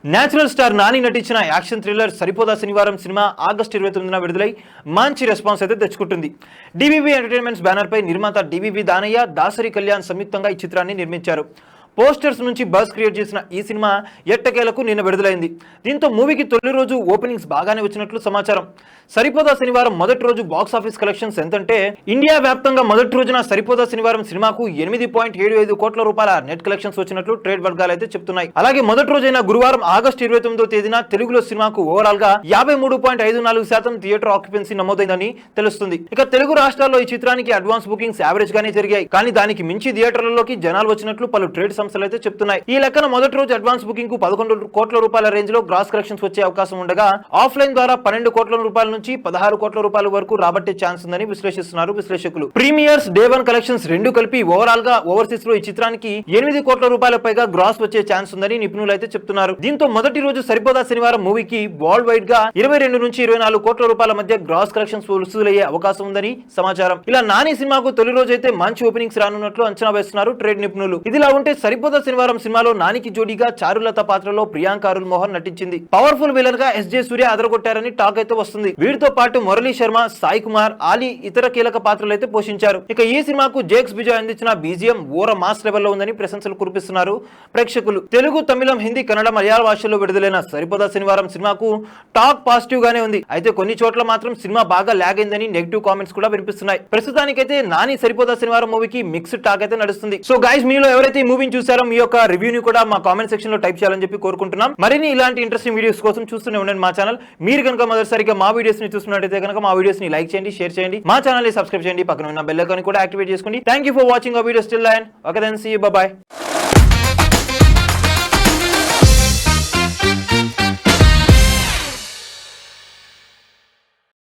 Natural star Nani నటించిన action thriller సరిపోదా శనివారం cinema August 29న విడుదలై మంచి రెస్పాన్స్ అయితే తెచ్చుకుంటుంది. డివివి ఎంటర్టైన్మెంట్స్ బ్యానర్ పై నిర్మాత డివివి దానయ్య, దాసరి కళ్యాణ్ సంయుక్తంగా ఈ చిత్రాన్ని నిర్మించారు. పోస్టర్స్ నుంచి బజ్ క్రియేట్ చేసిన ఈ సినిమా ఎట్టకేలకు నిన్న విడుదలైంది. దీంతో మూవీకి తొలి రోజు ఓపెనింగ్స్ బాగానే వచ్చినట్లు సమాచారం. సరిపోదా శనివారం మొదటి రోజు బాక్స్ ఆఫీస్ కలెక్షన్స్ ఎంతంటే ఇండియా వ్యాప్తంగా మొదటి రోజున సరిపోదా శనివారం సినిమాకు 8.75 కోట్ల రూపాయల నెట్ కలెక్షన్స్ వచ్చినట్లు ట్రేడ్ వర్గాలు అయితే చెప్తున్నాయి. అలాగే మొదటి రోజైన గురువారం ఆగస్టు 29వ తేదీన తెలుగులో సినిమాకు ఓవరాల్ గా 53.54% థియేటర్ ఆక్యుపెన్సీ నమోదైందని తెలుస్తుంది. ఇక తెలుగు రాష్ట్రాల్లో ఈ చిత్రానికి అడ్వాన్స్ బుకింగ్స్ యావరేజ్ గానే జరిగాయి. కానీ దానికి మించి థియేటర్లలోకి జనాలు వచ్చినట్లు పలు ట్రేడ్ సంస్థలు అయితే చెప్తున్నాయి. ఈ లెక్కన మొదటి రోజు అడ్వాన్స్ బుకింగ్ కు 11 కోట్ల రూపాయల రేంజ్ లో గ్రాస్ కలెక్షన్స్ వచ్చే అవకాశం ఉండగా ఆఫ్లైన్ ద్వారా 12 కోట్ల రూపాయల నుంచి 16 కోట్ల రూపాయల వరకు రాబట్టే ఛాన్స్ ఉందని విశ్లేషిస్తున్నారు విశ్లేషకులు. ప్రీమియర్స్, డే వన్ కలెక్షన్స్ రెండు కలిపి ఓవరాల్ గా ఓవర్సీస్ లో ఈ చిత్రానికి 8 కోట్ల రూపాయల పైగా గ్రాస్ వచ్చే ఛాన్స్ ఉందని నిపుణులు అయితే చెప్తున్నారు. దీంతో మొదటి రోజు సరిపోదా శనివారం మూవీకి వరల్డ్ వైడ్ గా 22 నుంచి 24 కోట్ల రూపాయల మధ్య గ్రాస్ కలెక్షన్స్ వసూలయ్యే అవకాశం ఉందని సమాచారం. ఇలా నాని సినిమాకు తొలి రోజు అయితే మంచి ఓపెనింగ్స్ రానున్నట్లు అంచనా వేస్తున్నారు ట్రేడ్ నిపుణులు. ఇదిలా ఉంటే సరిపోదా శనివారం సినిమాలో నానికి జోడీగా చారులత పాత్రలో ప్రియాంక అరుణ్ మోహన్ నటించింది. పవర్ఫుల్ విలన్ గా ఎస్జే సూర్య అదరగొట్టారని టాక్ అయితే వస్తుంది. వీరితో పాటు మురళీ శర్మ, సాయి కుమార్, ఆలీ ఇతర కీలక పాత్రలు అయితే పోషించారు. ఇక ఈ సినిమాకు జేక్స్ బిజాయ్ అందించిన బీజిఎం ఓర మాస్ లెవెల్లో ఉందని ప్రశంసలు కురిపిస్తున్నారు ప్రేక్షకులు. తెలుగు, తమిళం, హిందీ, కన్నడ, మలయాళ భాషల్లో విడుదలైన సరిపోదా శనివారం సినిమాకు టాక్ పాజిటివ్ గానే ఉంది. అయితే కొన్ని చోట్ల మాత్రం సినిమా బాగా లాగ్ అయిందని నెగిటివ్ కామెంట్స్ కూడా వినిపిస్తున్నాయి. ప్రస్తుతానికైతే నాని సరిపోదా శనివారం మూవీకి మిక్స్డ్ టాక్ అయితే నడుస్తుంది. సో గైస్, మీలో ఎవరైతే ఈ మూవీని చూసారో మీ యొక్క రివ్యూని కూడా మా కామెంట్ సెక్షన్ లో టైప్ చేయాలని చెప్పి కోరుకుంటున్నాం. మరిన్ని ఇలాంటి ఇంట్రెస్టింగ్ వీడియోస్ కోసం చూస్తూనే ఉండండి మా ఛానల్. మీరు కనుక మొదటిసారిగా మా వీడియోస్ ని చూస్తున్నట్టయితే కనుక మా వీడియోస్ ని లైక్ చేయండి, షేర్ చేయండి, మా ఛానల్ ని సబ్స్క్రైబ్ చేయండి, పక్కన ఉన్న బెల్ ఐకాన్ కూడా యాక్టివేట్ చేసుకోండి. Thank you for watching our videos till then. Okay then, see you, bye by.